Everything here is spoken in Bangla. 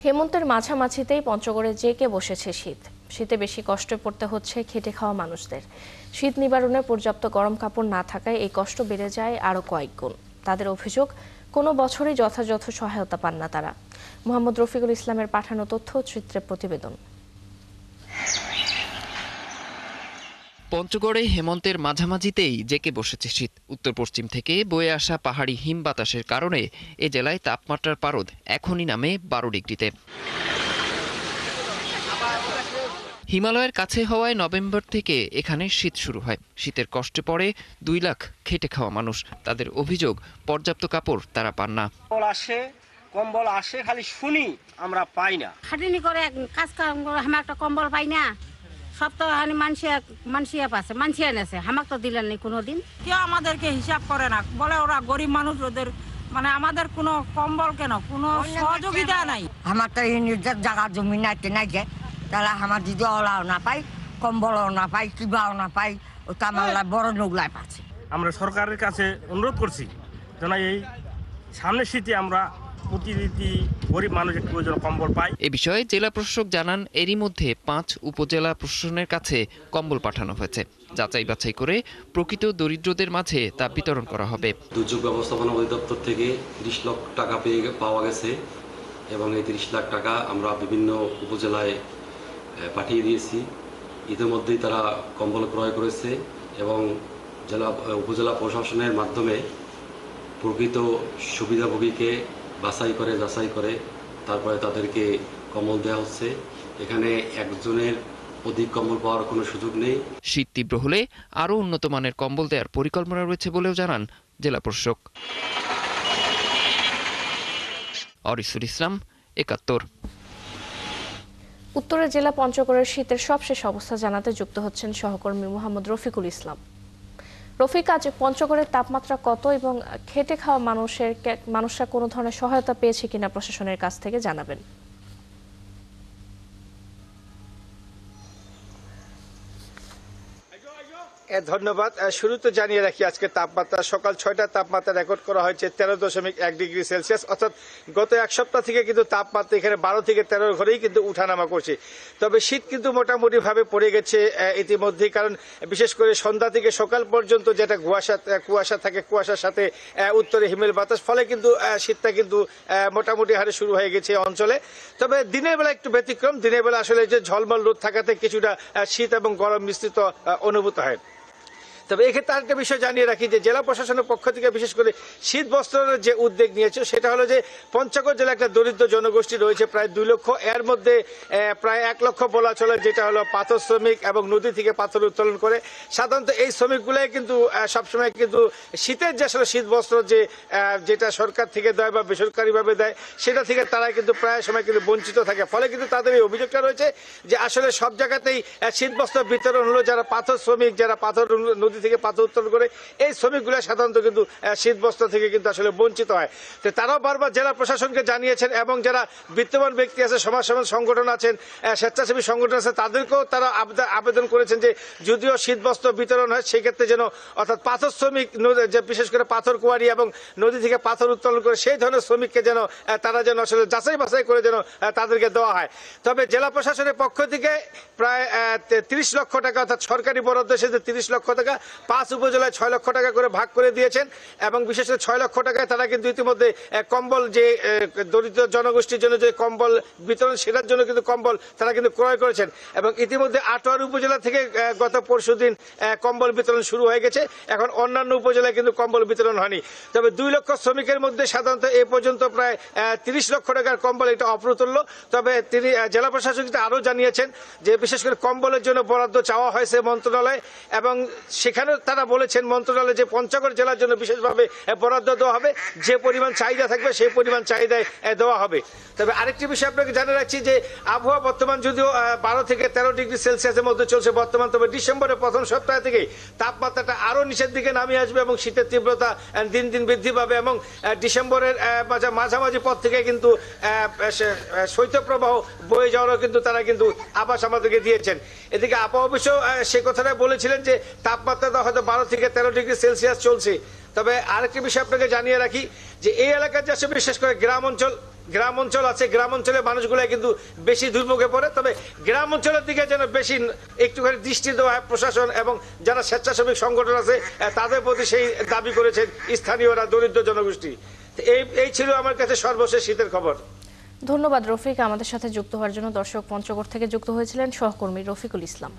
হেমন্তের মাঝামাঝিতেই পঞ্চগড়ে জেঁকে বসেছে শীত। শীতে বেশি কষ্টে পড়তে হচ্ছে খেটে খাওয়া মানুষদের। শীত নিবারণে পর্যাপ্ত গরম কাপড় না থাকায় এই কষ্ট বেড়ে যায় আরও কয়েক গুণ। তাদের অভিযোগ, কোনো বছরই যথাযথ সহায়তা পান না তারা। মোহাম্মদ রফিকুল ইসলামের পাঠানো তথ্য চিত্রে প্রতিবেদন। পঞ্চগড়ে হেমন্তের মাঝামাঝিতেই জেঁকে বসেছে শীত। উত্তর পশ্চিম থেকে বয়ে আসা পাহাড়ি হিম বাতাসের কারণে এ জেলায় তাপমাত্রার পারদ এখনই নামে 12 ডিগ্রিতে। হিমালয়ের কাছে হওয়ায় নভেম্বর থেকে এখানে শীত শুরু হয়। শীতের কষ্টে পড়ে 2 লাখ খেটে খাওয়া মানুষ। তাদের অভিযোগ, পর্যাপ্ত কাপড় তারা পান না। কম্বল আসে খালি শুনি, আমরা পাই না। খাটিনি করে কাজ কাম করে আমার একটা কম্বল পাই না। সব তো মানসিয়া পাচ্ছে, মানসিয়া নেছে, আমাকে তো দিলেন নি কোনোদিন। কেউ আমাদেরকে হিসাব করে না, বলে ওরা গরিব মানুষ, ওদের মানে আমাদের কোনো কম্বল কেন, কোনো সহযোগিতা নাই। আমার তো এই নিজের জায়গা জমি নাইতে নাই যে, তাহলে আমার যদি ওলাও না পাই, কম্বলও না পাই, কিবাও না পাই, ও তো আমার বড় নোগলায় পাচ্ছে। আমরা সরকারের কাছে অনুরোধ করছি যেন এই সামনের শীতে আমরা প্রতিনিধি গরিব মানুষের প্রয়োজন কম্বল পাই। এ বিষয়ে জেলা প্রশাসক জানান, এরই মধ্যে 5 উপজেলা প্রশাসনের কাছে কম্বল পাঠানো হয়েছে। যাচাই বাছাই করে প্রকৃত দরিদ্রদের মাঝে তা বিতরণ করা হবে। দুর্যোগ ব্যবস্থাপনা অধিদপ্তর থেকে 30 লাখ টাকা পাওয়া গেছে এবং এই 30 লাখ টাকা আমরা বিভিন্ন উপজেলায় পাঠিয়ে দিয়েছি। ইতিমধ্যেই তারা কম্বল ক্রয় করেছে এবং উপজেলা প্রশাসনের মাধ্যমে প্রকৃত সুবিধাভোগীকে যাচাই করে তারপরে তাদেরকে কম্বল দেওয়া হচ্ছে। এখানে একজনের অধিক কম্বল পাওয়ার কোনো সুযোগ নেই। শীত তীব্র হলে আরও উন্নত মানের কম্বল দেওয়ার পরিকল্পনা রয়েছে বলেও জানান জেলা প্রশাসক। অরিসুল ইসলাম, 71। উত্তরের জেলা পঞ্চগড়ের শীতের সবশেষ অবস্থা জানাতে যুক্ত হচ্ছেন সহকর্মী মোহাম্মদ রফিকুল ইসলাম। রফিক, আজ পঞ্চগড়ের তাপমাত্রা কত এবং খেটে খাওয়া মানুষরা কোনো ধরনের সহায়তা পেয়েছে কিনা প্রশাসনের কাছ থেকে জানাবেন। ধন্যবাদ। শুরুতে জানিয়ে রাখি, আজকে তাপমাত্রা সকাল 6টার তাপমাত্রা রেকর্ড করা হয়েছে 13.1 ডিগ্রি সেলসিয়াস। অর্থাৎ গত এক সপ্তাহ থেকে কিন্তু তাপমাত্রা এখানে 12 থেকে 13 ঘরেই কিন্তু উঠানামা করছে। তবে শীত কিন্তু মোটামুটি ভাবে পড়ে গেছে ইতিমধ্যেই, কারণ বিশেষ করে সন্ধ্যা থেকে সকাল পর্যন্ত যেটা কুয়াশা থাকে, কুয়াশার সাথে উত্তরে হিমেল বাতাস, ফলে কিন্তু শীতটা কিন্তু মোটামুটি হারে শুরু হয়ে গেছে অঞ্চলে। তবে দিনের বেলা একটু ব্যতিক্রম। দিনের বেলা আসলে যে ঝলমল রোদ থাকাতে কিছুটা শীত এবং গরম মিশ্রিত অনুভূত হয়। তবে এক্ষেত্রে আরেকটা বিষয় জানিয়ে রাখি যে জেলা প্রশাসনের পক্ষ থেকে বিশেষ করে শীত বস্ত্রের যে উদ্যোগ নিয়েছে সেটা হলো যে পঞ্চগড় জেলা একটা দরিদ্র জনগোষ্ঠী রয়েছে প্রায় 2 লক্ষ। এর মধ্যে প্রায় 1 লক্ষ বলা চলে যেটা হলো পাথর শ্রমিক এবং নদী থেকে পাথর উত্তোলন করে। সাধারণত এই শ্রমিকগুলাই কিন্তু সবসময় কিন্তু শীতের যে আসলে শীত বস্ত্র যেটা সরকার থেকে দেয় বা বেসরকারিভাবে দেয় সেটা থেকে তারা কিন্তু প্রায় সময় কিন্তু বঞ্চিত থাকে। ফলে কিন্তু তাদের এই অভিযোগটা রয়েছে যে আসলে সব জায়গাতেই শীত বস্ত্র বিতরণ হলো, যারা পাথর শ্রমিক, যারা পাথর থেকে পাথর উত্তোলন করে, এই শ্রমিকগুলো সাধারণত কিন্তু শীত বস্ত্র থেকে কিন্তু আসলে বঞ্চিত হয়। তো তারাও বারবার জেলা প্রশাসনকে জানিয়েছেন এবং যারা বিত্তবান ব্যক্তি আছে, সমাজসেবী সংগঠন আছেন, স্বেচ্ছাসেবী সংগঠন আছে, তাদেরকেও তারা আবেদন করেছেন যে যদিও শীত বস্ত্র বিতরণ হয় সেক্ষেত্রে যেন অর্থাৎ পাথর শ্রমিক, বিশেষ করে পাথর কুয়ারি এবং নদী থেকে পাথর উত্তোলন করে সেই ধরনের শ্রমিককে যেন তারা যেন আসলে যাচাই বাছাই করে যেন তাদেরকে দেওয়া হয়। তবে জেলা প্রশাসনের পক্ষ থেকে প্রায় 30 লক্ষ টাকা অর্থাৎ সরকারি বরাদ্দ এসেছে 30 লক্ষ টাকা, 5 উপজেলায় 6 লক্ষ টাকা করে ভাগ করে দিয়েছেন এবং বিশেষ করে 6 লক্ষ টাকায় তারা কিন্তু ইতিমধ্যে কম্বল, যে দরিদ্র জনগোষ্ঠীর জন্য যে কম্বল বিতরণ সেটার জন্য কিন্তু কম্বল তারা কিন্তু ক্রয় করেছেন এবং ইতিমধ্যে আটোয়ার উপজেলা থেকে গত পরশুদিন কম্বল বিতরণ শুরু হয়ে গেছে। এখন অন্যান্য উপজেলায় কিন্তু কম্বল বিতরণ হয়নি। তবে 2 লক্ষ শ্রমিকের মধ্যে সাধারণত এ পর্যন্ত প্রায় 30 লক্ষ টাকার কম্বল, এটা অপ্রতুল্য। তবে তিনি জেলা প্রশাসক আরও জানিয়েছেন যে বিশেষ করে কম্বলের জন্য বরাদ্দ চাওয়া হয়েছে মন্ত্রণালয় এবং সেখানে তারা বলেছেন মন্ত্রণালয় যে পঞ্চগড় জেলার জন্য বিশেষভাবে বরাদ্দ দেওয়া হবে, যে পরিমাণ চাহিদা থাকবে সেই পরিমাণ চাহিদায় দেওয়া হবে। তবে আরেকটি বিষয় আপনাকে জানিয়ে রাখছি যে আবহাওয়া বর্তমান যদিও 12 থেকে 13 ডিগ্রি সেলসিয়াসের মধ্যে চলছে বর্তমান, তবে ডিসেম্বরের প্রথম সপ্তাহ থেকে তাপমাত্রাটা আরও নিচের দিকে নামিয়ে আসবে এবং শীতের তীব্রতা দিন দিন বৃদ্ধি পাবে এবং ডিসেম্বরের মাঝামাঝি পর থেকে কিন্তু শৈত্যপ্রবাহ বয়ে যাওয়ারও কিন্তু তারা কিন্তু আভাস আমাদেরকে দিয়েছেন। এদিকে আবহাওয়া অবশ্য সে কথাটা বলেছিলেন যে তাপমাত্রা হয়তো 12 থেকে 13 ডিগ্রি সেলসিয়াস চলছে। তবে আরেকটি বিষয় আপনাকে জানিয়ে রাখি যে এই এলাকার যে বিশেষ করে গ্রাম অঞ্চল গ্রাম অঞ্চল আছে, গ্রাম অঞ্চলে মানুষগুলো কিন্তু বেশি দুর্ভোগে পড়ে। তবে গ্রাম অঞ্চলের দিকে যেন বেশি একটুখানি দৃষ্টি দেওয়া হয় প্রশাসন এবং যারা স্বেচ্ছাসেবী সংগঠন আছে তাদের প্রতি সেই দাবি করেছেন স্থানীয়রা, দরিদ্র জনগোষ্ঠী। এই ছিল আমার কাছে সর্বশেষ শীতের খবর। ধন্যবাদ রফিক, আমাদের সাথে যুক্ত হওয়ার জন্য। দর্শক, পঞ্চগড় থেকে যুক্ত হয়েছিলেন সহকর্মী রফিকুল ইসলাম।